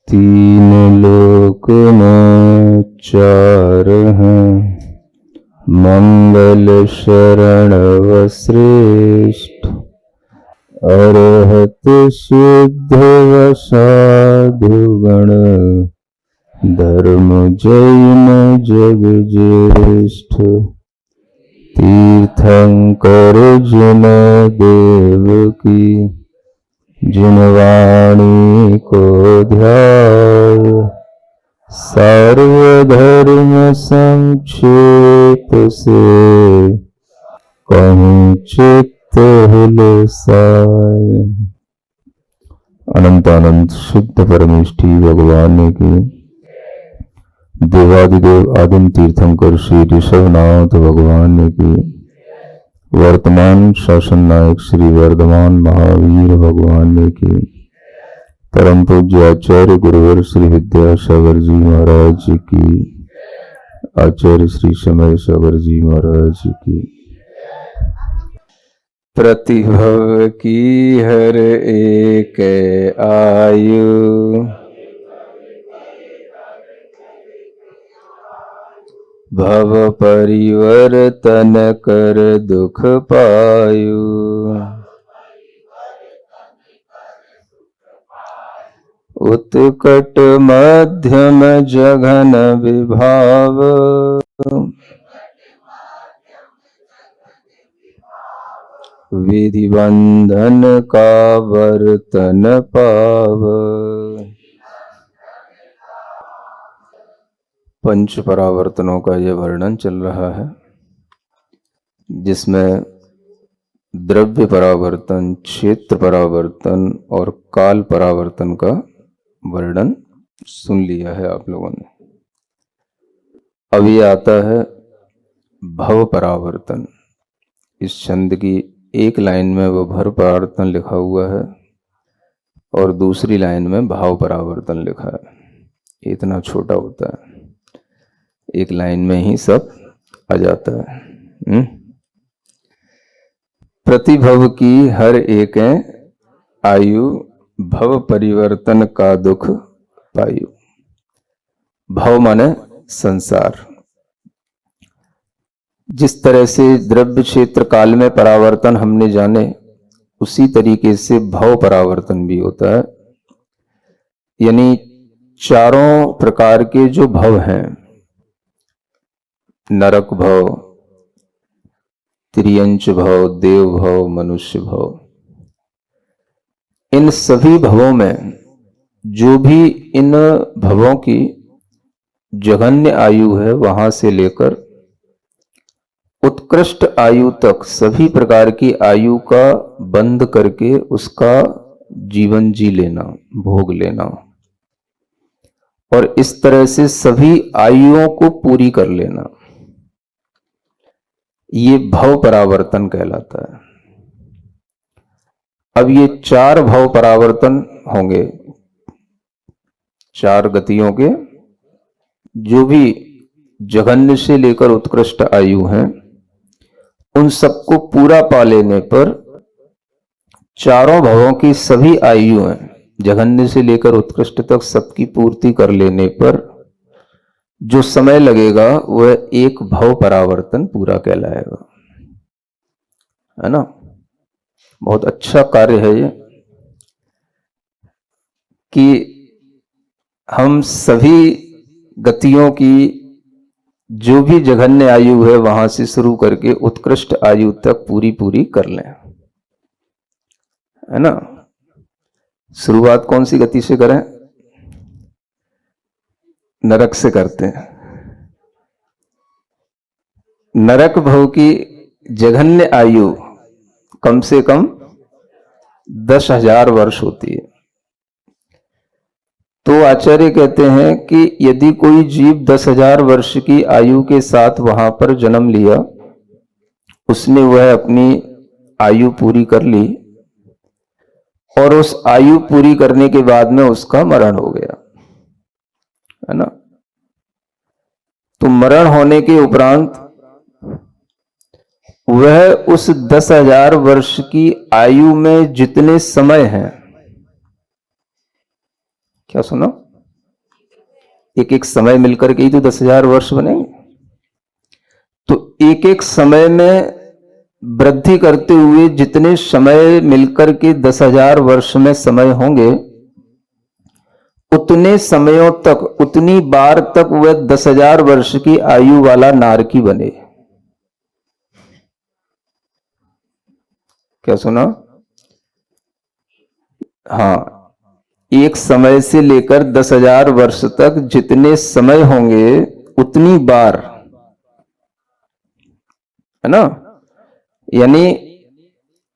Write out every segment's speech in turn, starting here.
तीन लोक में चार हैं, मंगल शरण व श्रेष्ठ। अरहत सिद्ध व साधुगण, धर्म जैन जग ज्येष्ठ। तीर्थंकर जिन देव की, जिन वाणी को ध्याय। सर्वधर्म संक्षेप से, कहूँ चित्त हुलसाय। अनंत अनंत शुद्ध परमेष्ठी भगवान की, देवादिदेव आदिम तीर्थंकर श्री ऋषभनाथ भगवान की, वर्तमान शासन नायक श्री वर्धमान महावीर भगवान की, परम पूज्य आचार्य गुरुवर श्री विद्यासागर जी महाराज की, आचार्य श्री समय सागर जी महाराज की। प्रतिभव की हर एक आयु, भव परिवर्तन कर दुख पायु। उत्कट मध्यम जघन विभाव, विधि बंधन का वर्तन पाव। पंच परावर्तनों का यह वर्णन चल रहा है, जिसमें द्रव्य परावर्तन, क्षेत्र परावर्तन और काल परावर्तन का वर्णन सुन लिया है आप लोगों ने। अब ये आता है भव परावर्तन। इस छंद की एक लाइन में वो भव परावर्तन लिखा हुआ है और दूसरी लाइन में भाव परावर्तन लिखा है। इतना छोटा होता है, एक लाइन में ही सब आ जाता है। प्रतिभव की हर एक आयु, भव परिवर्तन का दुख पायु। भव माने संसार। जिस तरह से द्रव्य क्षेत्र काल में परावर्तन हमने जाने, उसी तरीके से भव परावर्तन भी होता है। यानी चारों प्रकार के जो भव हैं, नरक भव, त्रियंच भव, देव भव, मनुष्य भव, इन सभी भवों में जो भी इन भवों की जघन्य आयु है, वहां से लेकर उत्कृष्ट आयु तक सभी प्रकार की आयु का बंद करके उसका जीवन जी लेना, भोग लेना, और इस तरह से सभी आयुओं को पूरी कर लेना, ये भव परावर्तन कहलाता है। अब ये चार भव परावर्तन होंगे, चार गतियों के, जो भी जघन्य से लेकर उत्कृष्ट आयु हैं, उन सबको पूरा पा लेने पर चारों भवों की सभी आयु हैं, जघन्य से लेकर उत्कृष्ट तक सबकी पूर्ति कर लेने पर जो समय लगेगा वह एक भव परावर्तन पूरा कहलाएगा, है ना। बहुत अच्छा कार्य है ये, कि हम सभी गतियों की जो भी जघन्य आयु है वहां से शुरू करके उत्कृष्ट आयु तक पूरी पूरी कर लें, है ना। शुरुआत कौन सी गति से करें? नरक से करते हैं। नरक भव की जघन्य आयु कम से कम 10,000 वर्ष होती है। तो आचार्य कहते हैं कि यदि कोई जीव 10,000 वर्ष की आयु के साथ वहां पर जन्म लिया, उसने वह अपनी आयु पूरी कर ली, और उस आयु पूरी करने के बाद में उसका मरण हो गया, है ना। तो मरण होने के उपरांत वह उस 10,000 वर्ष की आयु में जितने समय हैं, क्या सुनो, एक एक समय मिलकर के ही तो 10,000 वर्ष बनेंगे। तो एक एक समय में वृद्धि करते हुए जितने समय मिलकर के 10,000 वर्ष में समय होंगे, उतने समयों तक, उतनी बार तक वह 10,000 वर्ष की आयु वाला नारकी बने। क्या सुना? हाँ, एक समय से लेकर 10,000 वर्ष तक जितने समय होंगे उतनी बार, है ना। यानी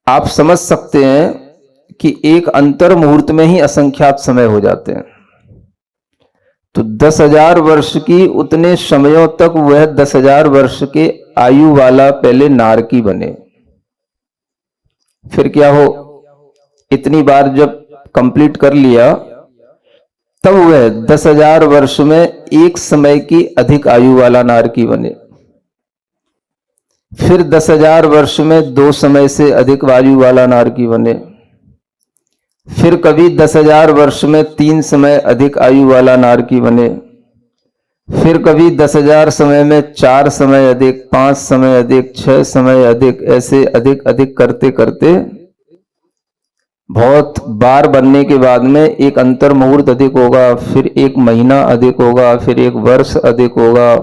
आप समझ सकते हैं कि एक अंतर मुहूर्त में ही असंख्यात समय हो जाते हैं। तो 10,000 वर्ष की उतने समयों तक वह 10,000 वर्ष के आयु वाला पहले नारकी बने। फिर क्या हो, इतनी बार जब कंप्लीट कर लिया, तब वह 10,000 वर्ष में एक समय की अधिक आयु वाला नारकी बने। फिर 10,000 वर्ष में 2 समय से अधिक आयु वाला नारकी बने। फिर कभी 10,000 वर्ष में 3 समय अधिक आयु वाला नारकी बने। फिर कभी 10,000 समय में 4 समय अधिक, 5 समय अधिक, 6 समय अधिक, ऐसे अधिक अधिक करते करते बहुत बार बनने के बाद में एक अंतर मुहूर्त अधिक होगा, फिर एक महीना अधिक होगा, फिर एक वर्ष अधिक होगा,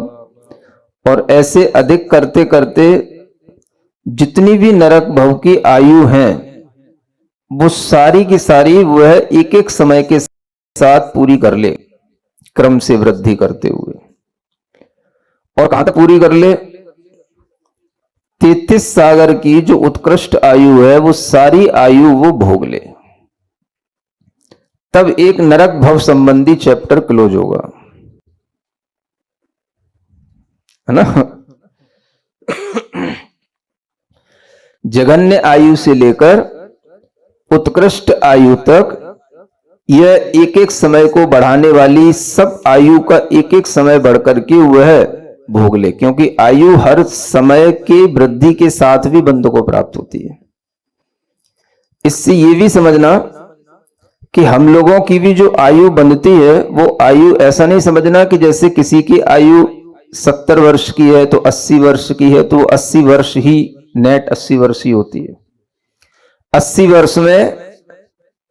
और ऐसे अधिक करते करते जितनी भी नरक भव की आयु है वो सारी की सारी वह एक एक समय के साथ पूरी कर ले, क्रम से वृद्धि करते हुए। और कहां तक पूरी कर ले? 33 सागर की जो उत्कृष्ट आयु है वो सारी आयु वो भोग ले, तब एक नरक भव संबंधी चैप्टर क्लोज होगा, है ना। जघन्य आयु से लेकर उत्कृष्ट आयु तक यह एक एक समय को बढ़ाने वाली सब आयु का एक एक समय बढ़कर के वह भोग ले, क्योंकि आयु हर समय के वृद्धि के साथ भी बंधु को प्राप्त होती है। इससे यह भी समझना कि हम लोगों की भी जो आयु बनती है वो आयु ऐसा नहीं समझना कि जैसे किसी की आयु 70 वर्ष की है तो 80 वर्ष की है तो 80 वर्ष ही नेट 80 वर्ष ही होती है। 80 वर्ष में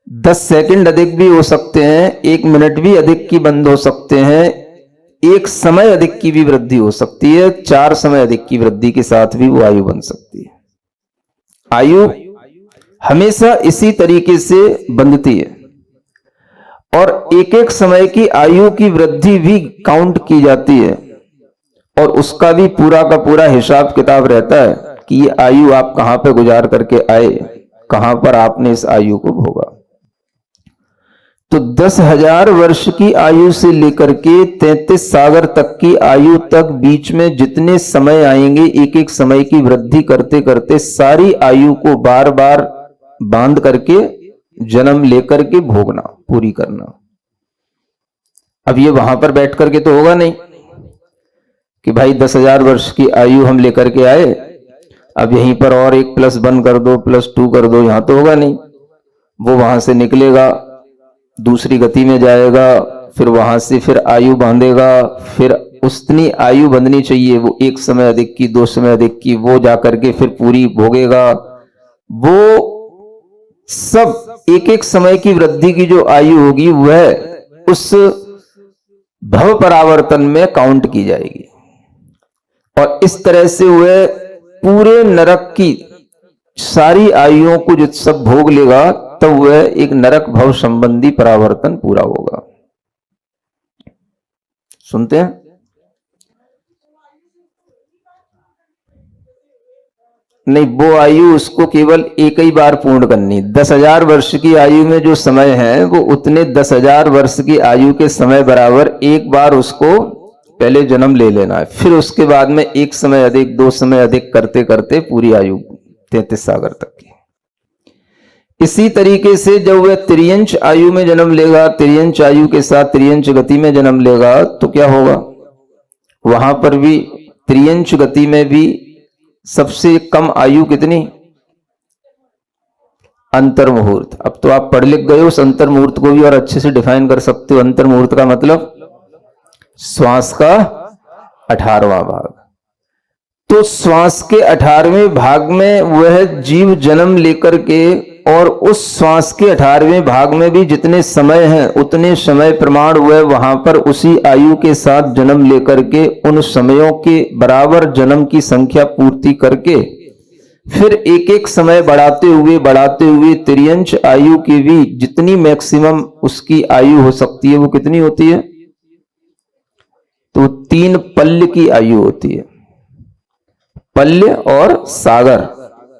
10 सेकंड अधिक भी हो सकते हैं, 1 मिनट भी अधिक की बंद हो सकते हैं, एक समय अधिक की भी वृद्धि हो सकती है, 4 समय अधिक की वृद्धि के साथ भी वो आयु बन सकती है। आयु हमेशा इसी तरीके से बनती है, और एक एक समय की आयु की वृद्धि भी काउंट की जाती है, और उसका भी पूरा का पूरा हिसाब किताब रहता है कि ये आयु आप कहां पे गुजार करके आए, कहां पर आपने इस आयु को भोगा। तो 10,000 वर्ष की आयु से लेकर के 33 सागर तक की आयु तक बीच में जितने समय आएंगे, एक एक समय की वृद्धि करते करते सारी आयु को बार बार बांध करके जन्म लेकर के भोगना, पूरी करना। अब ये वहां पर बैठ करके तो होगा नहीं कि भाई 10,000 वर्ष की आयु हम लेकर के आए, अब यहीं पर और एक +1 कर दो, +2 कर दो, यहां तो होगा नहीं। वो वहां से निकलेगा, दूसरी गति में जाएगा, फिर वहां से फिर आयु बांधेगा, फिर उतनी आयु बंधनी चाहिए वो 1 समय अधिक की, 2 समय अधिक की, वो जाकर के फिर पूरी भोगेगा। वो सब एक एक समय की वृद्धि की जो आयु होगी वह उस भव परावर्तन में काउंट की जाएगी, और इस तरह से वह पूरे नरक की सारी आयुओं को जब सब भोग लेगा तब वह एक नरक भव संबंधी परावर्तन पूरा होगा। सुनते हैं? नहीं, वो आयु उसको केवल एक ही बार पूर्ण करनी। 10,000 वर्ष की आयु में जो समय है वो उतने 10,000 वर्ष की आयु के समय बराबर एक बार उसको पहले जन्म ले लेना है, फिर उसके बाद में 1 समय अधिक, 2 समय अधिक करते करते पूरी आयु 33 सागर तक की। इसी तरीके से जब वह त्रियंच आयु में जन्म लेगा, त्रियंच आयु के साथ त्रियंच गति में जन्म लेगा, तो क्या होगा? वहां पर भी त्रियंच गति में भी सबसे कम आयु कितनी? अंतर मुहूर्त। अब तो आप पढ़ लिख गए हो, उस अंतर मुहूर्त को भी और अच्छे से डिफाइन कर सकते हो। अंतर मुहूर्त का मतलब श्वास का 18वां भाग। तो श्वास के 18वें भाग में वह जीव जन्म लेकर के, और उस श्वास के 18वें भाग में भी जितने समय हैं उतने समय प्रमाण वह वहां पर उसी आयु के साथ जन्म लेकर के उन समयों के बराबर जन्म की संख्या पूर्ति करके फिर एक एक समय बढ़ाते हुए तिर्यंच आयु की भी जितनी मैक्सिमम उसकी आयु हो सकती है वो कितनी होती है? तो 3 पल्य की आयु होती है। पल्य और सागर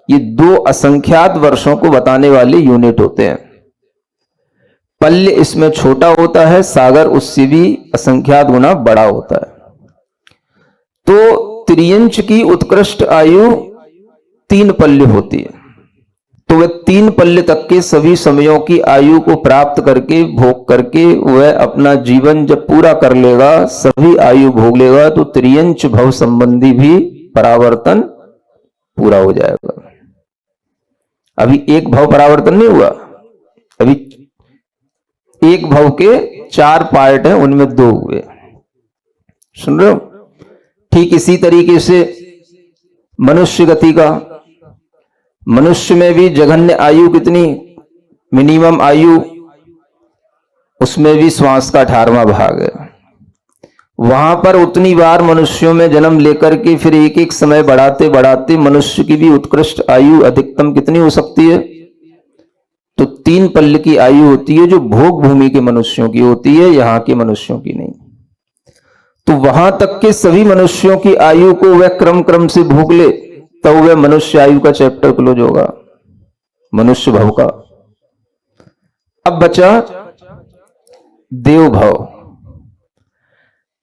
ये 2 असंख्यात वर्षों को बताने वाले यूनिट होते हैं। पल्य इसमें छोटा होता है, सागर उससे भी असंख्यात गुना बड़ा होता है। तो त्रियंच की उत्कृष्ट आयु 3 पल्य होती है। तो वह 3 पल्य तक के सभी समयों की आयु को प्राप्त करके भोग करके वह अपना जीवन जब पूरा कर लेगा, सभी आयु भोग लेगा, तो त्रियंच भव संबंधी भी परावर्तन पूरा हो जाएगा। अभी एक भव परावर्तन नहीं हुआ, अभी एक भव के 4 पार्ट हैं, उनमें 2 हुए। सुन रहे हो? ठीक इसी तरीके से मनुष्य गति का, मनुष्य में भी जघन्य आयु कितनी, मिनिमम आयु, उसमें भी श्वास का 18वां भाग है। वहां पर उतनी बार मनुष्यों में जन्म लेकर के फिर एक एक समय बढ़ाते बढ़ाते मनुष्य की भी उत्कृष्ट आयु अधिकतम कितनी हो सकती है? तो 3 पल्य की आयु होती है, जो भोग भूमि के मनुष्यों की होती है, यहां के मनुष्यों की नहीं। तो वहां तक के सभी मनुष्यों की आयु को वह क्रम क्रम से भोग ले, तब वह मनुष्य आयु का चैप्टर क्लोज होगा, मनुष्य भव का। अब बचा देव भव।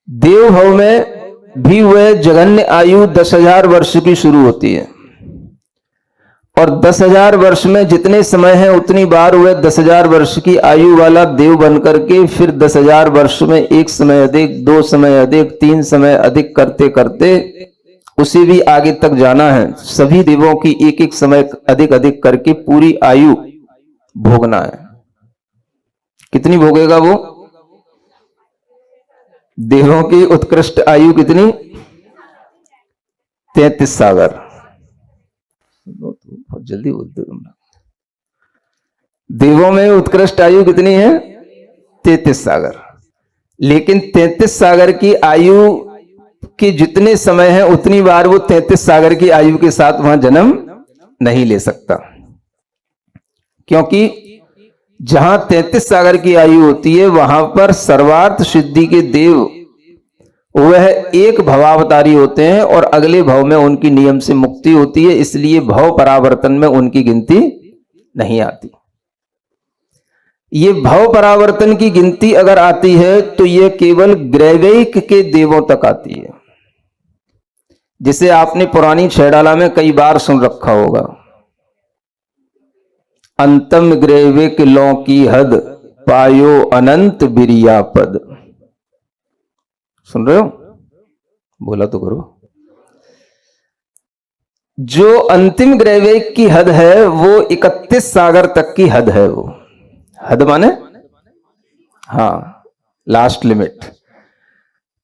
देव भव में भी वह जघन्य आयु 10,000 वर्ष की शुरू होती है, और 10,000 वर्ष में जितने समय है उतनी बार वह 10,000 वर्ष की आयु वाला देव बनकर के फिर 10,000 वर्ष में 1 समय अधिक, 2 समय अधिक, 3 समय अधिक करते करते उसे भी आगे तक जाना है। सभी देवों की एक एक समय अधिक अधिक करके पूरी आयु भोगना है। कितनी भोगेगा वो? देवों की उत्कृष्ट आयु कितनी? 33 सागर। बहुत जल्दी बोलते तुम। देवों में उत्कृष्ट आयु कितनी है? 33 सागर। लेकिन 33 सागर की आयु के जितने समय है उतनी बार वो 33 सागर की आयु के साथ वहां जन्म नहीं ले सकता, क्योंकि जहां 33 सागर की आयु होती है वहां पर सर्वार्थ सिद्धि के देव वह एक भवावतारी होते हैं और अगले भव में उनकी नियम से मुक्ति होती है, इसलिए भव परावर्तन में उनकी गिनती नहीं आती। ये भव परावर्तन की गिनती अगर आती है तो ये केवल ग्रैवेक के देवों तक आती है, जिसे आपने पुरानी छेड़ाला में कई बार सुन रखा होगा। अंतम ग्रैवेक लौ की हद, पायो अनंत बिरिया पद। सुन रहे हो? बोला तो करो। जो अंतिम ग्रैवेक की हद है वो 31 सागर तक की हद है। वो हद माने हाँ, लास्ट लिमिट।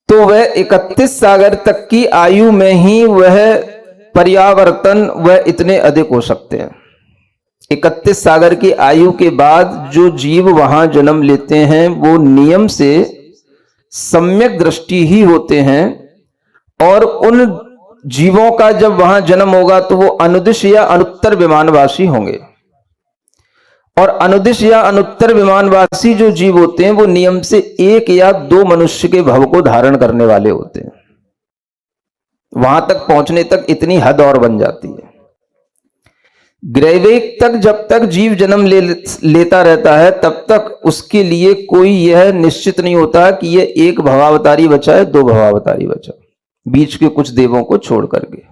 तो वह 31 सागर तक की आयु में ही वह पर्यावर्तन वह इतने अधिक हो सकते हैं। 31 सागर की आयु के बाद जो जीव वहां जन्म लेते हैं वो नियम से सम्यक दृष्टि ही होते हैं, और उन जीवों का जब वहां जन्म होगा तो वो अनुदिश या अनुत्तर विमानवासी होंगे। और अनुदिश या अनुत्तर विमानवासी जो जीव होते हैं वो नियम से 1 या 2 मनुष्य के भव को धारण करने वाले होते हैं। वहां तक पहुंचने तक इतनी हद और बन जाती है। ग्रैवेक तक जब तक जीव जन्म लेता रहता है तब तक उसके लिए कोई यह निश्चित नहीं होता कि यह 1 भवावतारी बचा है, 2 भवावतारी बचा, बीच के कुछ देवों को छोड़ करके।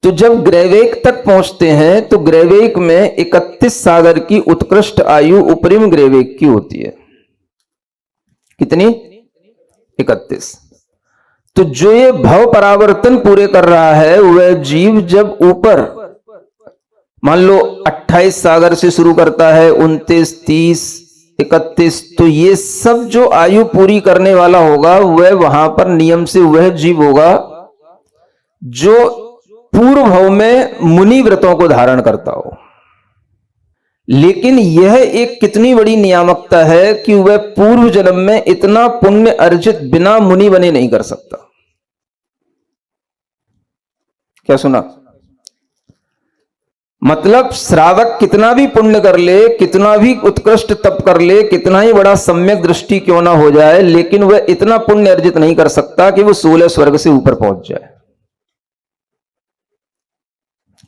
तो जब ग्रैवेक तक पहुंचते हैं तो ग्रैवेक में 31 सागर की उत्कृष्ट आयु उपरिम ग्रैवेक की होती है। कितनी? 31। तो जो ये भव परावर्तन पूरे कर रहा है वह जीव जब ऊपर मान लो 28 सागर से शुरू करता है, 29, 30, 31। तो ये सब जो आयु पूरी करने वाला होगा वह वहां पर नियम से वह जीव होगा जो पूर्व भव में मुनि व्रतों को धारण करता हो। लेकिन यह एक कितनी बड़ी नियामकता है कि वह पूर्व जन्म में इतना पुण्य अर्जित बिना मुनि बने नहीं कर सकता। क्या सुना? मतलब श्रावक कितना भी पुण्य कर ले, कितना भी उत्कृष्ट तप कर ले, कितना ही बड़ा सम्यक दृष्टि क्यों ना हो जाए, लेकिन वह इतना पुण्य अर्जित नहीं कर सकता कि वो 16 स्वर्ग से ऊपर पहुंच जाए।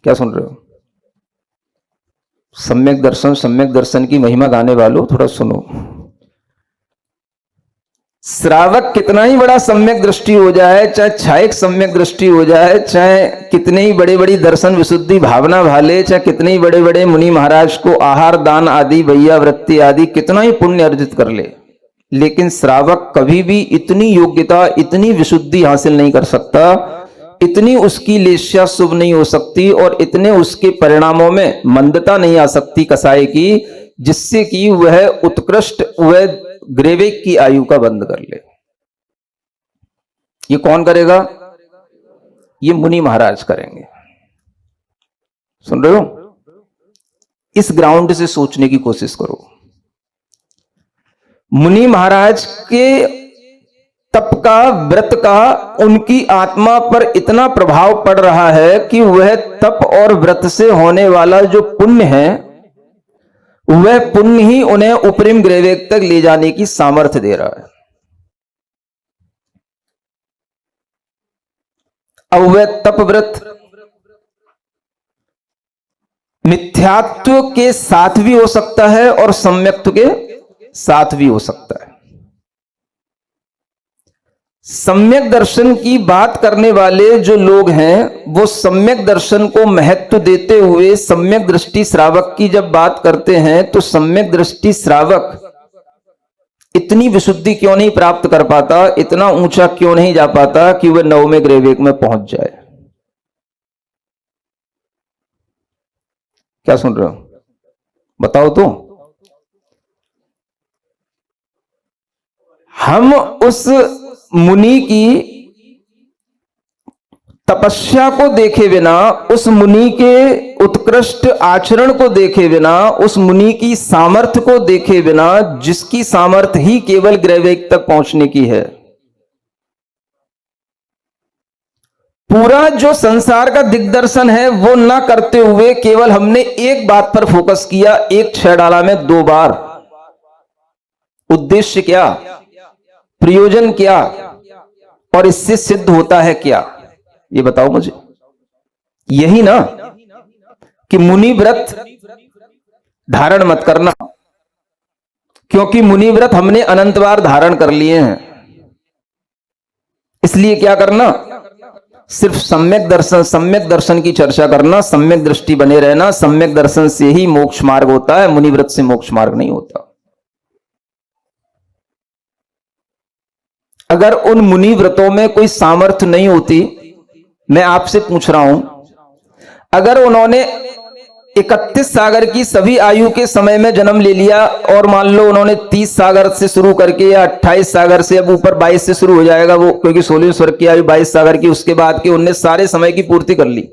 क्या सुन रहे हो? सम्यक दर्शन की महिमा गाने वालों थोड़ा सुनो। श्रावक कितना ही बड़ा सम्यक दृष्टि हो जाए, चाहे छायक सम्यक दृष्टि हो जाए, चाहे कितने ही बड़े बड़ी दर्शन विशुद्धि भावना भाले, चाहे कितने ही बड़े बड़े मुनि महाराज को आहार दान आदि भैया वृत्ति आदि कितना ही पुण्य अर्जित कर ले, लेकिन श्रावक कभी भी इतनी योग्यता, इतनी विशुद्धि हासिल नहीं कर सकता, इतनी उसकी लेस्या शुभ नहीं हो सकती और इतने उसके परिणामों में मंदता नहीं आ सकती कसाई की, जिससे कि वह उत्कृष्ट वह ग्रेवेक की आयु का बंद कर ले। ये कौन करेगा? ये मुनि महाराज करेंगे। सुन रहे हो? इस ग्राउंड से सोचने की कोशिश करो। मुनि महाराज के तप का, व्रत का उनकी आत्मा पर इतना प्रभाव पड़ रहा है कि वह तप और व्रत से होने वाला जो पुण्य है वह पुण्य ही उन्हें उपरिम ग्रेवेक तक ले जाने की सामर्थ्य दे रहा है। अब वह तप व्रत मिथ्यात्व के साथ भी हो सकता है और सम्यक्त्व के साथ भी हो सकता है। सम्यक दर्शन की बात करने वाले जो लोग हैं वो सम्यक दर्शन को महत्व देते हुए सम्यक दृष्टि श्रावक की जब बात करते हैं तो सम्यक दृष्टि श्रावक इतनी विशुद्धि क्यों नहीं प्राप्त कर पाता, इतना ऊंचा क्यों नहीं जा पाता कि वह 9वें ग्रेवेक में पहुंच जाए। क्या सुन रहे हो? बताओ तो। हम उस मुनि की तपस्या को देखे बिना, उस मुनि के उत्कृष्ट आचरण को देखे बिना, उस मुनि की सामर्थ्य को देखे बिना, जिसकी सामर्थ्य ही केवल ग्रेवेक तक पहुंचने की है, पूरा जो संसार का दिग्दर्शन है वो ना करते हुए केवल हमने एक बात पर फोकस किया, एक छह डाला में 2 बार। उद्देश्य क्या, प्रयोजन क्या और इससे सिद्ध होता है क्या, ये बताओ मुझे। यही ना कि मुनि व्रत धारण मत करना, क्योंकि मुनि व्रत हमने अनंत बार धारण कर लिए हैं। इसलिए क्या करना, सिर्फ सम्यक दर्शन की चर्चा करना, सम्यक दृष्टि बने रहना। सम्यक दर्शन से ही मोक्ष मार्ग होता है, मुनि व्रत से मोक्ष मार्ग नहीं होता। अगर उन मुनि व्रतों में कोई सामर्थ्य नहीं होती, मैं आपसे पूछ रहा हूं, अगर उन्होंने 31 सागर की सभी आयु के समय में जन्म ले लिया और मान लो उन्होंने 30 सागर से शुरू करके या 28 सागर से, अब ऊपर 22 से शुरू हो जाएगा वो, क्योंकि 16वें स्वर्ग की आयु 22 सागर की, उसके बाद के उनने सारे समय की पूर्ति कर ली।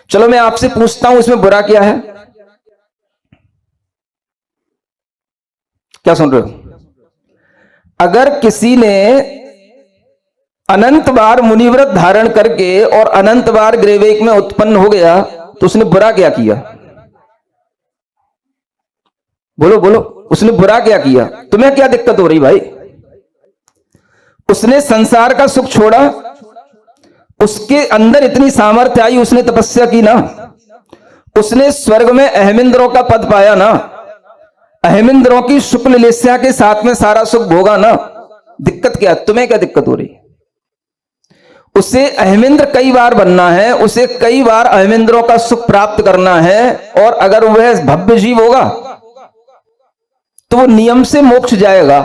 चलो मैं आपसे पूछता हूं, इसमें बुरा क्या है? क्या सुन रहे हो? अगर किसी ने अनंत बार मुनिव्रत धारण करके और अनंत बार ग्रेवेक में उत्पन्न हो गया तो उसने बुरा क्या किया? बोलो बोलो, उसने बुरा क्या किया? तुम्हें क्या दिक्कत हो रही भाई? उसने संसार का सुख छोड़ा, उसके अंदर इतनी सामर्थ्य आई, उसने तपस्या की ना, उसने स्वर्ग में अहमिंद्रों का पद पाया ना, अहमिंद्रों की शुक्ल लेस्या के साथ में सारा सुख भोगा ना। दिक्कत क्या, तुम्हें क्या दिक्कत हो रही? उसे अहमिंद्र कई बार बनना है, उसे कई बार अहमिंद्रों का सुख प्राप्त करना है, और अगर वह भव्य जीव होगा तो वो नियम से मोक्ष जाएगा,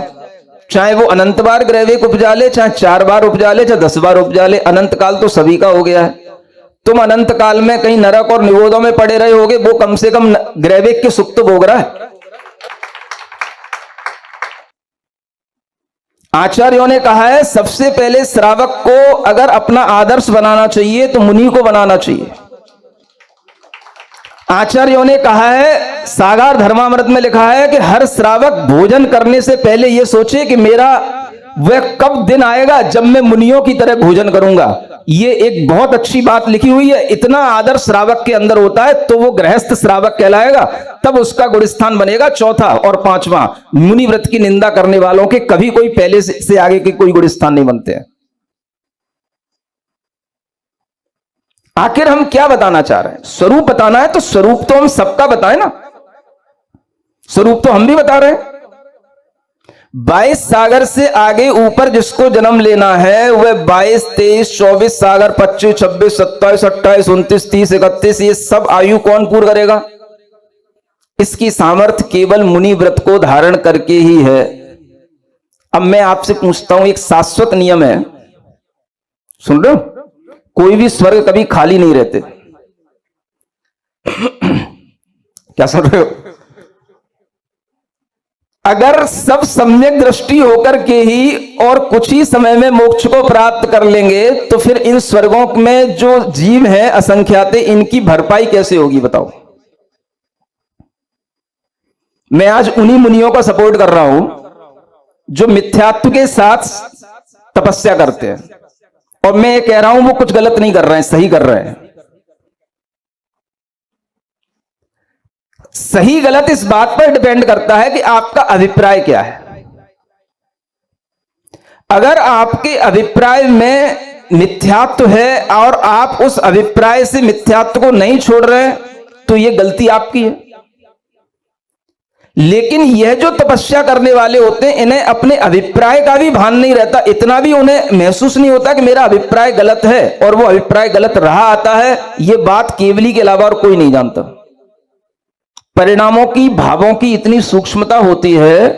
चाहे वो अनंत बार ग्रेवेक उपजा ले, चाहे 4 बार उपजा ले, चाहे 10 बार उपजा ले। अनंत काल तो सभी का हो गया है। तुम अनंत काल में कहीं नरक और निगोदों में पड़े रहे होगे, वो कम से कम ग्रेवेक के सुख तो भोग रहा है। आचार्यों ने कहा है सबसे पहले श्रावक को अगर अपना आदर्श बनाना चाहिए तो मुनि को बनाना चाहिए। आचार्यों ने कहा है, सागार धर्मामृत में लिखा है कि हर श्रावक भोजन करने से पहले यह सोचे कि मेरा वह कब दिन आएगा जब मैं मुनियों की तरह भोजन करूंगा। ये एक बहुत अच्छी बात लिखी हुई है। इतना आदर श्रावक के अंदर होता है तो वो गृहस्थ श्रावक कहलाएगा, तब उसका गुणस्थान बनेगा। चौथा और पांचवा, मुनि व्रत की निंदा करने वालों के कभी कोई पहले से आगे के कोई गुणस्थान नहीं बनते हैं। आखिर हम क्या बताना चाह रहे हैं? स्वरूप बताना है तो स्वरूप तो हम सबका बताएं ना, स्वरूप तो हम भी बता रहे हैं। 22 सागर से आगे ऊपर जिसको जन्म लेना है वह 22, 23, 24 सागर, 25, 26, 27, 28, 29, 30, 31 ये सब आयु कौन पूर्ण करेगा? इसकी सामर्थ्य केवल मुनि व्रत को धारण करके ही है। अब मैं आपसे पूछता हूं, एक शाश्वत नियम है, सुन रहे हो? कोई भी स्वर्ग कभी खाली नहीं रहते। क्या सुन रहे हो? अगर सब सम्यक दृष्टि होकर के ही और कुछ ही समय में मोक्ष को प्राप्त कर लेंगे तो फिर इन स्वर्गों में जो जीव हैं असंख्याते, इनकी भरपाई कैसे होगी बताओ? मैं आज उन्हीं मुनियों का सपोर्ट कर रहा हूं जो मिथ्यात्व के साथ तपस्या करते हैं, और मैं ये कह रहा हूं वो कुछ गलत नहीं कर रहे हैं, सही कर रहे हैं। सही गलत इस बात पर डिपेंड करता है कि आपका अभिप्राय क्या है। अगर आपके अभिप्राय में मिथ्यात्व है और आप उस अभिप्राय से मिथ्यात्व को नहीं छोड़ रहे तो यह गलती आपकी है। लेकिन यह जो तपस्या करने वाले होते हैं इन्हें अपने अभिप्राय का भी भान नहीं रहता, इतना भी उन्हें महसूस नहीं होता कि मेरा अभिप्राय गलत है, और वो अभिप्राय गलत रहा आता है। यह बात केवली के अलावा और कोई नहीं जानता। परिणामों की, भावों की इतनी सूक्ष्मता होती है,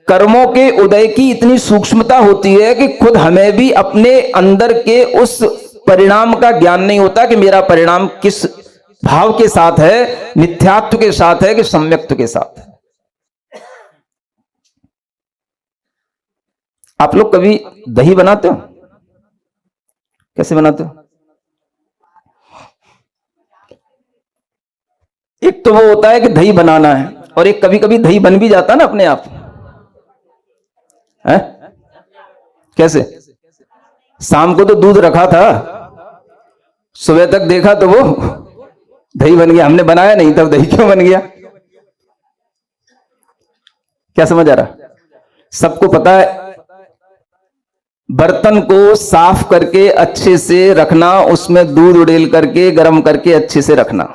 कर्मों के उदय की इतनी सूक्ष्मता होती है कि खुद हमें भी अपने अंदर के उस परिणाम का ज्ञान नहीं होता कि मेरा परिणाम किस भाव के साथ है, मिथ्यात्व के साथ है कि सम्यक्त्व के साथ है। आप लोग कभी दही बनाते हो? कैसे बनाते हो? एक तो वो होता है कि दही बनाना है, और एक कभी कभी दही बन भी जाता है ना अपने आप है? कैसे? शाम को तो दूध रखा था, सुबह तक देखा तो वो दही बन गया। हमने बनाया नहीं तब दही क्यों बन गया? क्या समझ आ रहा? सबको पता है बर्तन को साफ करके अच्छे से रखना, उसमें दूध उड़ेल करके गर्म करके अच्छे से रखना।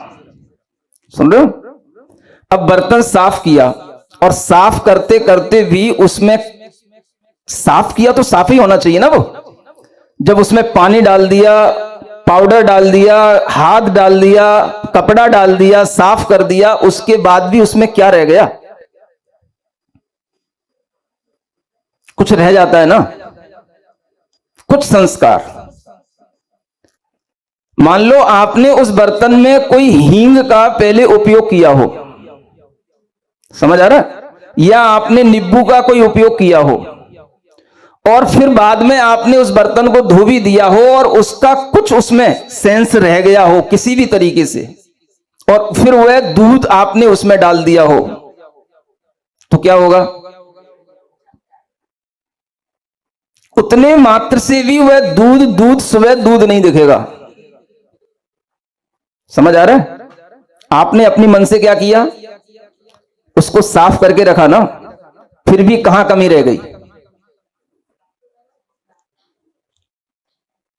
सुन रहे हो? अब बर्तन साफ किया, और साफ करते करते भी उसमें, साफ किया तो साफ ही होना चाहिए ना वो। जब उसमें पानी डाल दिया, पाउडर डाल दिया, हाथ डाल दिया, कपड़ा डाल दिया, साफ कर दिया, उसके बाद भी उसमें क्या रह गया? कुछ रह जाता है ना, कुछ संस्कार। मान लो आपने उस बर्तन में कोई हींग का पहले उपयोग किया हो, समझ आ रहा है? या आपने नींबू का कोई उपयोग किया हो, और फिर बाद में आपने उस बर्तन को धो भी दिया हो और उसका कुछ उसमें सेंस रह गया हो किसी भी तरीके से, और फिर वह दूध आपने उसमें डाल दिया हो, तो क्या होगा? उतने मात्र से भी वह दूध सुबह दूध नहीं दिखेगा। समझ आ रहा है? आपने अपनी मन से क्या किया? उसको साफ करके रखा ना, फिर भी कहां कमी रह गई?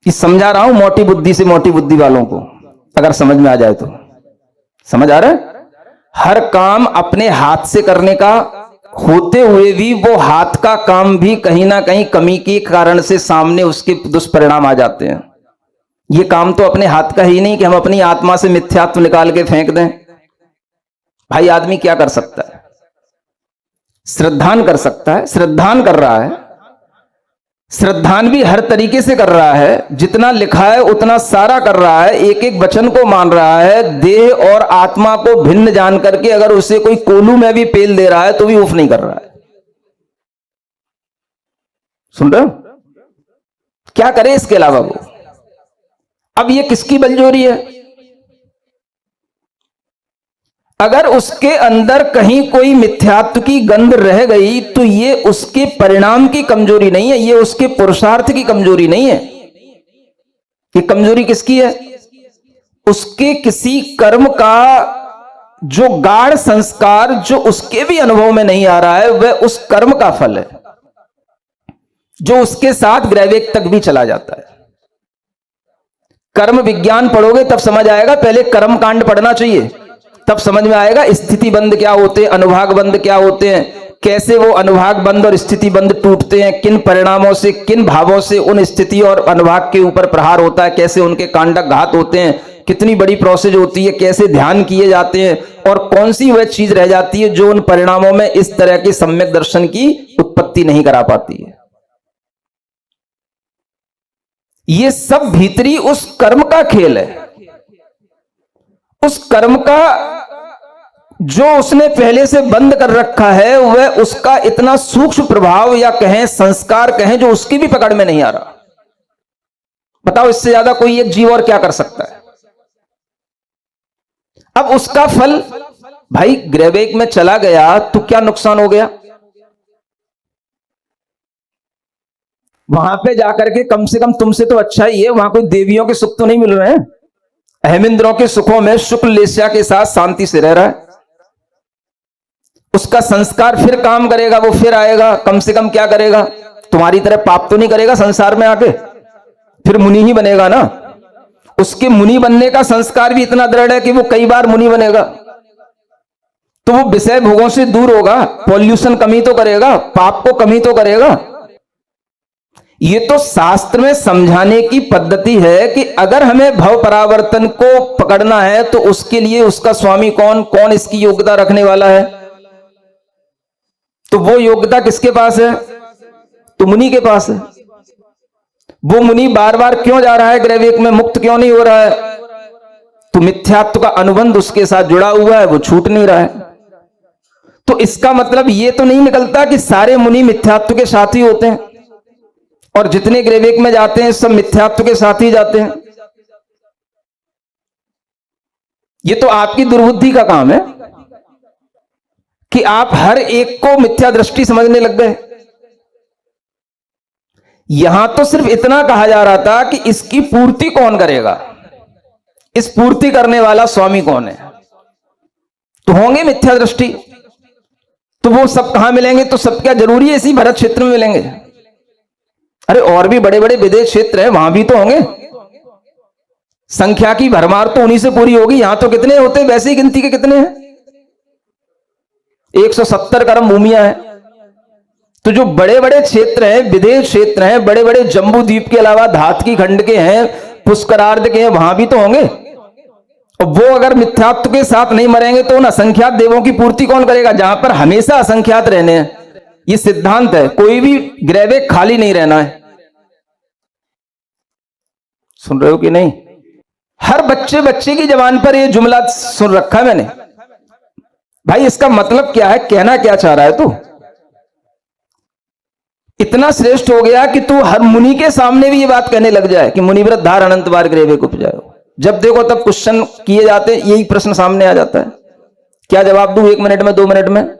कि समझा रहा हूं मोटी बुद्धि से मोटी बुद्धि वालों को, अगर समझ में आ जाए तो। समझ आ रहा है? हर काम अपने हाथ से करने का होते हुए भी वो हाथ का काम भी कहीं ना कहीं कमी के कारण से सामने उसके दुष्परिणाम आ जाते हैं। ये काम तो अपने हाथ का ही नहीं कि हम अपनी आत्मा से मिथ्यात्व निकाल के फेंक दें। भाई आदमी क्या कर सकता है? श्रद्धान कर सकता है, श्रद्धान कर रहा है। श्रद्धान भी हर तरीके से कर रहा है, जितना लिखा है उतना सारा कर रहा है, एक एक वचन को मान रहा है। देह और आत्मा को भिन्न जान करके अगर उसे कोई कोलू में भी पेल दे रहा है तो भी उफ नहीं कर रहा है। सुन रहे हो? क्या करे इसके अलावा वो? अब ये किसकी बलजोरी है? अगर उसके अंदर कहीं कोई मिथ्यात्व की गंध रह गई तो ये उसके परिणाम की कमजोरी नहीं है, ये उसके पुरुषार्थ की कमजोरी नहीं है। ये कमजोरी किसकी है? उसके किसी कर्म का जो गाढ़ संस्कार जो उसके भी अनुभव में नहीं आ रहा है, वह उस कर्म का फल है जो उसके साथ ग्रैवेक तक भी चला जाता है। कर्म विज्ञान पढ़ोगे तब समझ आएगा, पहले कर्म कांड पढ़ना चाहिए, तब समझ में आएगा स्थिति बंद क्या होते हैं, अनुभाग बंद क्या होते हैं, कैसे वो अनुभाग बंद और स्थिति बंद टूटते हैं, किन परिणामों से, किन भावों से उन स्थिति और अनुभाग के ऊपर प्रहार होता है, कैसे उनके कांडक घात होते हैं, कितनी बड़ी प्रोसेस होती है, कैसे ध्यान किए जाते हैं, और कौन सी वह चीज रह जाती है जो उन परिणामों में इस तरह के सम्यक दर्शन की उत्पत्ति नहीं करा पाती है। ये सब भीतरी उस कर्म का खेल है। उस कर्म का जो उसने पहले से बंद कर रखा है, वह उसका इतना सूक्ष्म प्रभाव या कहें संस्कार कहें जो उसकी भी पकड़ में नहीं आ रहा। बताओ इससे ज्यादा कोई एक जीव और क्या कर सकता है? अब उसका फल भाई ग्रैवेक में चला गया तो क्या नुकसान हो गया? वहां पे जाकर के कम से कम तुमसे तो अच्छा ही है, वहां कोई देवियों के सुख तो नहीं मिल रहे हैं। अहमिंद्रों के सुखों में शुक्ल लेस्या के साथ शांति से रह रहा है। उसका संस्कार फिर काम करेगा, वो फिर आएगा, कम से कम क्या करेगा? तुम्हारी तरह पाप तो नहीं करेगा संसार में आके, फिर मुनि ही बनेगा ना। उसके मुनि बनने का संस्कार भी इतना दृढ़ है कि वो कई बार मुनि बनेगा, तो वो विषय भोगों से दूर होगा, पॉल्यूशन कमी तो करेगा, पाप को कमी तो करेगा। ये तो शास्त्र में समझाने की पद्धति है कि अगर हमें भव परावर्तन को पकड़ना है तो उसके लिए उसका स्वामी कौन, कौन इसकी योग्यता रखने वाला है, तो वो योग्यता किसके पास है? तो मुनि के पास है। वो मुनि बार बार क्यों जा रहा है ग्रैवेक में, मुक्त क्यों नहीं हो रहा है? तो मिथ्यात्व का अनुबंध उसके साथ जुड़ा हुआ है, वो छूट नहीं रहा है। तो इसका मतलब ये तो नहीं निकलता कि सारे मुनि मिथ्यात्व के साथ ही होते हैं और जितने ग्रैवेक में जाते हैं सब मिथ्यात्व के साथ ही जाते हैं। ये तो आपकी दुर्बुद्धि का काम है कि आप हर एक को मिथ्या दृष्टि समझने लग गए। यहां तो सिर्फ इतना कहा जा रहा था कि इसकी पूर्ति कौन करेगा, इस पूर्ति करने वाला स्वामी कौन है। तो होंगे मिथ्या दृष्टि, तो वो सब कहां मिलेंगे? तो सब क्या जरूरी है इसी भरत क्षेत्र में मिलेंगे? अरे और भी बड़े बड़े विदेश क्षेत्र हैं, वहां भी तो होंगे। संख्या की भरमार तो उन्हीं से पूरी होगी। यहां तो कितने होते हैं, वैसे ही गिनती के कितने हैं? 170 कर्म भूमियां हैं। तो जो बड़े बड़े क्षेत्र हैं, विदेश क्षेत्र हैं, बड़े बड़े जम्बू द्वीप के अलावा धातकी खंड के हैं, पुष्करार्ध के हैं, वहां भी तो होंगे। और वो अगर मिथ्यात्व के साथ नहीं मरेंगे तो उन असंख्यात देवों की पूर्ति कौन करेगा? जहां पर हमेशा असंख्यात रहने हैं, ये सिद्धांत है, कोई भी ग्रैवेक खाली नहीं रहना है। सुन रहे हो कि नहीं? हर बच्चे बच्चे की जबान पर ये जुमला सुन रखा है मैंने। भाई इसका मतलब क्या है, कहना क्या चाह रहा है तू? इतना श्रेष्ठ हो गया कि तू हर मुनि के सामने भी ये बात कहने लग जाए कि मुनिव्रत धार अनंत बार ग्रैवेक उपजाओ। जब देखो तब क्वेश्चन किए जाते, यही प्रश्न सामने आ जाता है। क्या जवाब दूं 1 मिनट में, 2 मिनट में?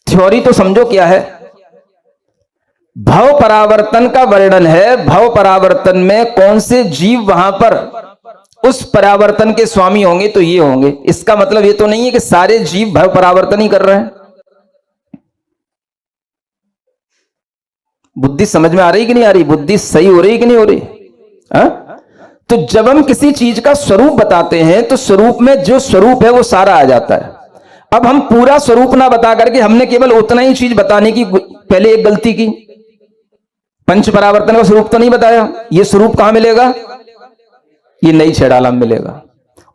थ्योरी तो समझो क्या है। भव परावर्तन का वर्णन है। भव परावर्तन में कौन से जीव वहां पर उस परावर्तन के स्वामी होंगे, तो ये होंगे। इसका मतलब ये तो नहीं है कि सारे जीव भव परावर्तन ही कर रहे हैं। बुद्धि समझ में आ रही कि नहीं आ रही? बुद्धि सही हो रही कि नहीं हो रही? तो जब हम किसी चीज का स्वरूप बताते हैं तो स्वरूप में जो स्वरूप है वो सारा आ जाता है। अब हम पूरा स्वरूप ना बता करके हमने केवल उतना ही चीज बताने की पहले एक गलती की। पंच परावर्तन का स्वरूप तो नहीं बताया। ये स्वरूप कहां मिलेगा? ये नई छेड़ाला में मिलेगा।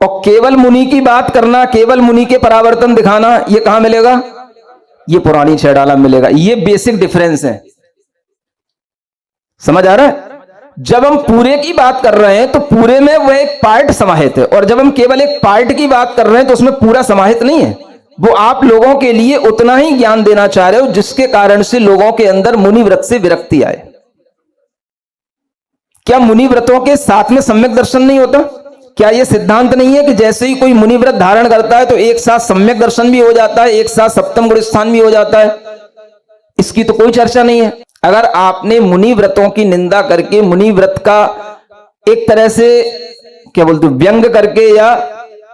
और केवल मुनि की बात करना, केवल मुनि के परावर्तन दिखाना, ये कहां मिलेगा? ये पुरानी छेड़ाला में मिलेगा। ये बेसिक डिफरेंस है। समझ आ रहा है? जब हम पूरे की बात कर रहे हैं तो पूरे में वह एक पार्ट समाहित है, और जब हम केवल एक पार्ट की बात कर रहे हैं तो उसमें पूरा समाहित नहीं है। वो आप लोगों के लिए उतना ही ज्ञान देना चाह रहे हो जिसके कारण से लोगों के अंदर मुनि व्रत से विरक्ति आए। क्या मुनि व्रतों के साथ में सम्यक दर्शन नहीं होता? क्या यह सिद्धांत नहीं है कि जैसे ही कोई मुनि व्रत धारण करता है तो एक साथ सम्यक दर्शन भी हो जाता है, एक साथ सप्तम गुण स्थान भी हो जाता है? इसकी तो कोई चर्चा नहीं है। अगर आपने मुनि व्रतों की निंदा करके, मुनि व्रत का एक तरह से क्या बोलते व्यंग करके या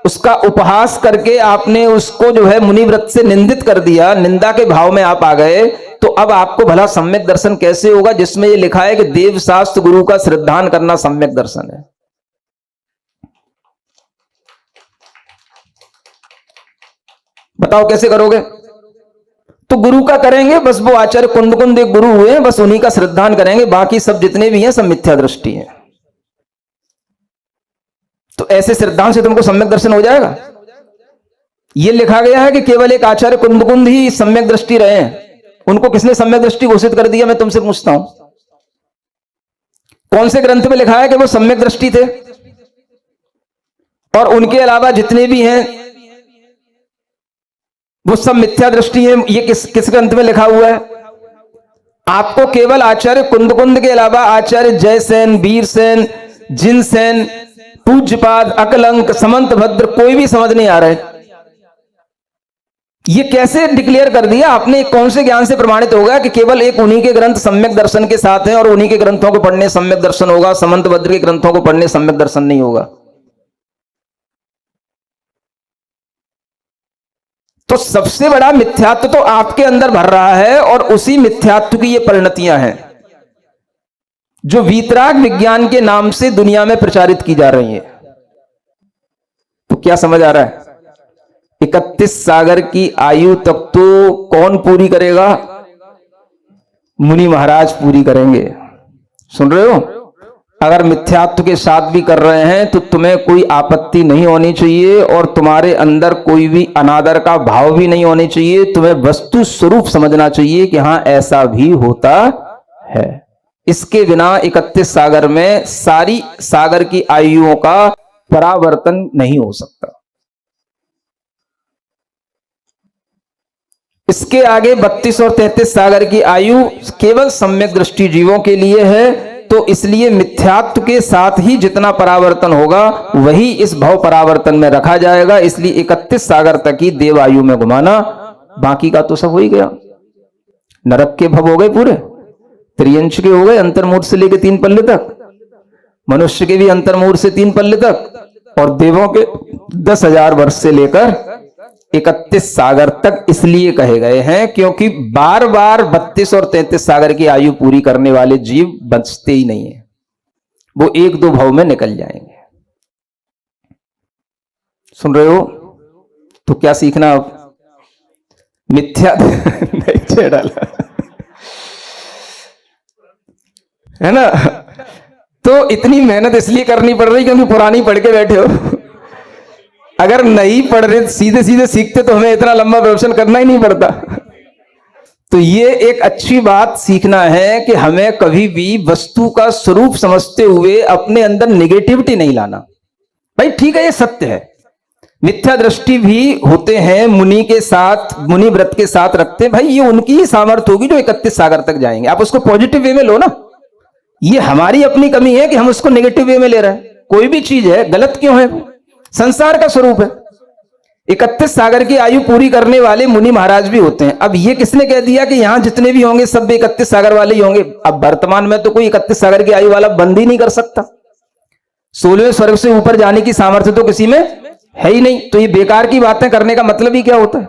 उसका उपहास करके आपने उसको जो है मुनि व्रत से निंदित कर दिया, निंदा के भाव में आप आ गए, तो अब आपको भला सम्यक दर्शन कैसे होगा जिसमें ये लिखा है कि देव शास्त्र गुरु का श्रद्धान करना सम्यक दर्शन है? बताओ कैसे करोगे? तो गुरु का करेंगे, बस वो आचार्य कुंद एक गुरु हुए, बस उन्हीं का श्रद्धान करेंगे, बाकी सब जितने भी हैं सब मिथ्या दृष्टि है। तो ऐसे श्रद्धान से तुमको सम्यक दर्शन हो जाएगा? यह लिखा गया है कि केवल एक आचार्य कुंद ही सम्यक दृष्टि रहे हैं। उनको किसने सम्यक दृष्टि घोषित कर दिया? मैं तुमसे पूछता हूं, कौन से ग्रंथ में लिखा है कि वो सम्यक दृष्टि थे? और उनके अलावा जितने भी हैं वो सब मिथ्या दृष्टि है। ये किस ग्रंथ में लिखा हुआ है? आपको केवल आचार्य कुंद के अलावा आचार्य जयसेन, वीरसेन, जिनसेन, पूज्यपाद, अकलंक, समंत भद्र कोई भी समझ नहीं आ रहा है। ये कैसे डिक्लेयर कर दिया आपने? कौन से ज्ञान से प्रमाणित होगा कि केवल एक उन्हीं के ग्रंथ सम्यक दर्शन के साथ हैं और उन्हीं के ग्रंथों को पढ़ने सम्यक दर्शन होगा, समंत भद्र के ग्रंथों को पढ़ने सम्यक दर्शन नहीं होगा? तो सबसे बड़ा मिथ्यात्व तो आपके अंदर भर रहा है और उसी मिथ्यात्व की ये परिणतियां हैं जो वीतराग विज्ञान के नाम से दुनिया में प्रचारित की जा रही हैं। तो क्या समझ आ रहा है? 31 सागर की आयु तक तो कौन पूरी करेगा? मुनि महाराज पूरी करेंगे। सुन रहे हो? अगर मिथ्यात्व के साथ भी कर रहे हैं तो तुम्हें कोई आपत्ति नहीं होनी चाहिए और तुम्हारे अंदर कोई भी अनादर का भाव भी नहीं होनी चाहिए। तुम्हें वस्तु स्वरूप समझना चाहिए कि हां ऐसा भी होता है। इसके बिना 31 सागर में सारी सागर की आयुओं का परावर्तन नहीं हो सकता। इसके आगे 32 और 33 सागर की आयु केवल सम्यक दृष्टि जीवों के लिए है। तो इसलिए मिथ्यात्व के साथ ही जितना परावर्तन होगा वही इस भव परावर्तन में रखा जाएगा। इसलिए 31 सागर तक ही देव आयु में घुमाना, बाकी का तो सब हो ही गया। नरक के भव हो गए पूरे, त्रियंश के हो गए अंतर्मूर्त से लेकर 3 पल्ले तक, मनुष्य के भी अंतर्मूर्त से 3 पल्ले तक, और देवों के 10,000 वर्ष से लेकर 31 सागर तक इसलिए कहे गए हैं क्योंकि बार बार 32 और 33 सागर की आयु पूरी करने वाले जीव बचते ही नहीं है, वो 1-2 भव में निकल जाएंगे। सुन रहे हो? तो क्या सीखना अब? मिथ्या नहीं डाला है ना? तो इतनी मेहनत इसलिए करनी पड़ रही क्योंकि पुरानी पढ़ के बैठे हो। अगर नहीं पढ़ रहे, सीधे सीधे सीखते तो हमें इतना लंबा प्रवचन करना ही नहीं पड़ता। तो ये एक अच्छी बात सीखना है कि हमें कभी भी वस्तु का स्वरूप समझते हुए अपने अंदर नेगेटिविटी नहीं लाना। भाई ठीक है, ये सत्य है, मिथ्या दृष्टि भी होते हैं मुनि के साथ, मुनि व्रत के साथ रखते हैं। भाई ये उनकी ही सामर्थ्य होगी जो 31 सागर तक जाएंगे। आप उसको पॉजिटिव वे में लो ना। ये हमारी अपनी कमी है कि हम उसको नेगेटिव वे में ले रहे हैं। कोई भी चीज है, गलत क्यों है? संसार का स्वरूप है। 31 सागर की आयु पूरी करने वाले मुनि महाराज भी होते हैं। अब ये किसने कह दिया कि यहां जितने भी होंगे सब 31 सागर वाले ही होंगे? अब वर्तमान में तो कोई 31 सागर की आयु वाला बंद ही नहीं कर सकता। 16वें स्वर्ग से ऊपर जाने की सामर्थ्य तो किसी में है ही नहीं। तो ये बेकार की बातें करने का मतलब ही क्या होता है?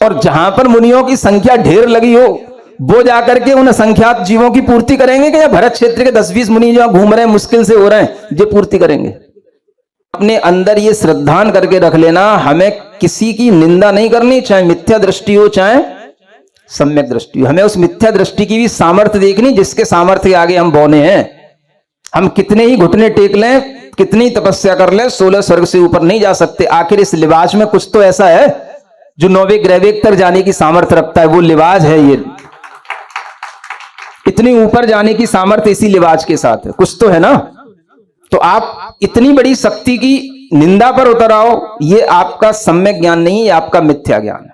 और जहां पर मुनियों की संख्या ढेर लगी हो वो जाकर के उन असंख्यात जीवों की पूर्ति करेंगे कि या भरत क्षेत्र के 10-20 मुनि जो घूम रहे हैं, मुश्किल से हो रहे हैं, ये पूर्ति करेंगे? अपने अंदर ये श्रद्धान करके रख लेना, हमें किसी की निंदा नहीं करनी, चाहे मिथ्या दृष्टि हो चाहे सम्यक दृष्टि हो। हमें उस मिथ्या दृष्टि की भी सामर्थ्य देखनी जिसके सामर्थ्य के आगे हम बौने हैं। हम कितने ही घुटने टेक लें, कितनी तपस्या कर लें, 16 स्वर्ग से ऊपर नहीं जा सकते। आखिर इस लिबाज में कुछ तो ऐसा है जो 9वें ग्रहवेग तक जाने की सामर्थ्य रखता है। वो लिबाज है, ये इतनी ऊपर जाने की सामर्थ्य इसी लिबाज के साथ है। कुछ तो है ना? तो आप इतनी बड़ी शक्ति की निंदा पर उतर आओ, ये आपका सम्यक ज्ञान नहीं, ये आपका मिथ्या ज्ञान है।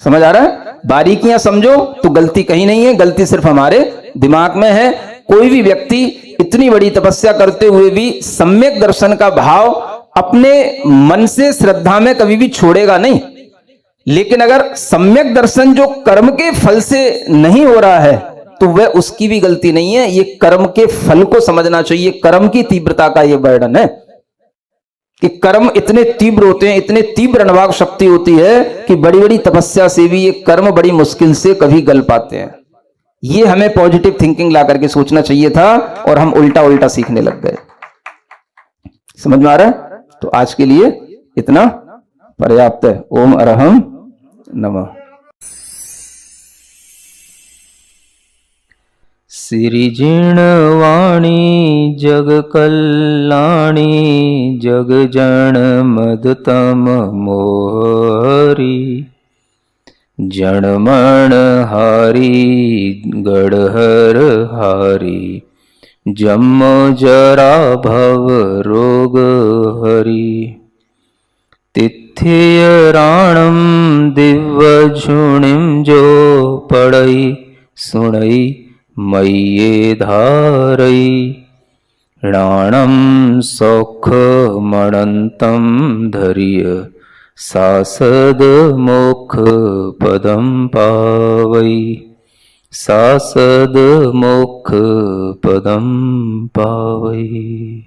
समझ आ रहा है? बारीकियां समझो तो गलती कहीं नहीं है, गलती सिर्फ हमारे दिमाग में है। कोई भी व्यक्ति इतनी बड़ी तपस्या करते हुए भी सम्यक दर्शन का भाव अपने मन से श्रद्धा में कभी भी छोड़ेगा नहीं। लेकिन अगर सम्यक दर्शन जो कर्म के फल से नहीं हो रहा है तो वह उसकी भी गलती नहीं है, ये कर्म के फल को समझना चाहिए। कर्म की तीव्रता का यह वर्णन है कि कर्म इतने तीव्र होते हैं, इतने तीव्र अनुभाग शक्ति होती है कि बड़ी बड़ी तपस्या से भी ये कर्म बड़ी मुश्किल से कभी गल पाते हैं। ये हमें पॉजिटिव थिंकिंग ला करके सोचना चाहिए था और हम उल्टा उल्टा सीखने लग गए। समझ में आ रहा है? तो आज के लिए इतना पर्याप्त है। ओम अरहम नमः। सिरिजिणवाणी जग कल्याणी जग जन मदतम मोहरी जनमण हारी गढ़हर हारी जम जरा भव रोग हरि तिथ्य राणम दिव्य झुणिम जो पढ़ई सुनई मय्ये धारई राणम सौख मणंतम धैर्य सासद मोक्ष पदम पावई सासद मोक्ष पदम पावई।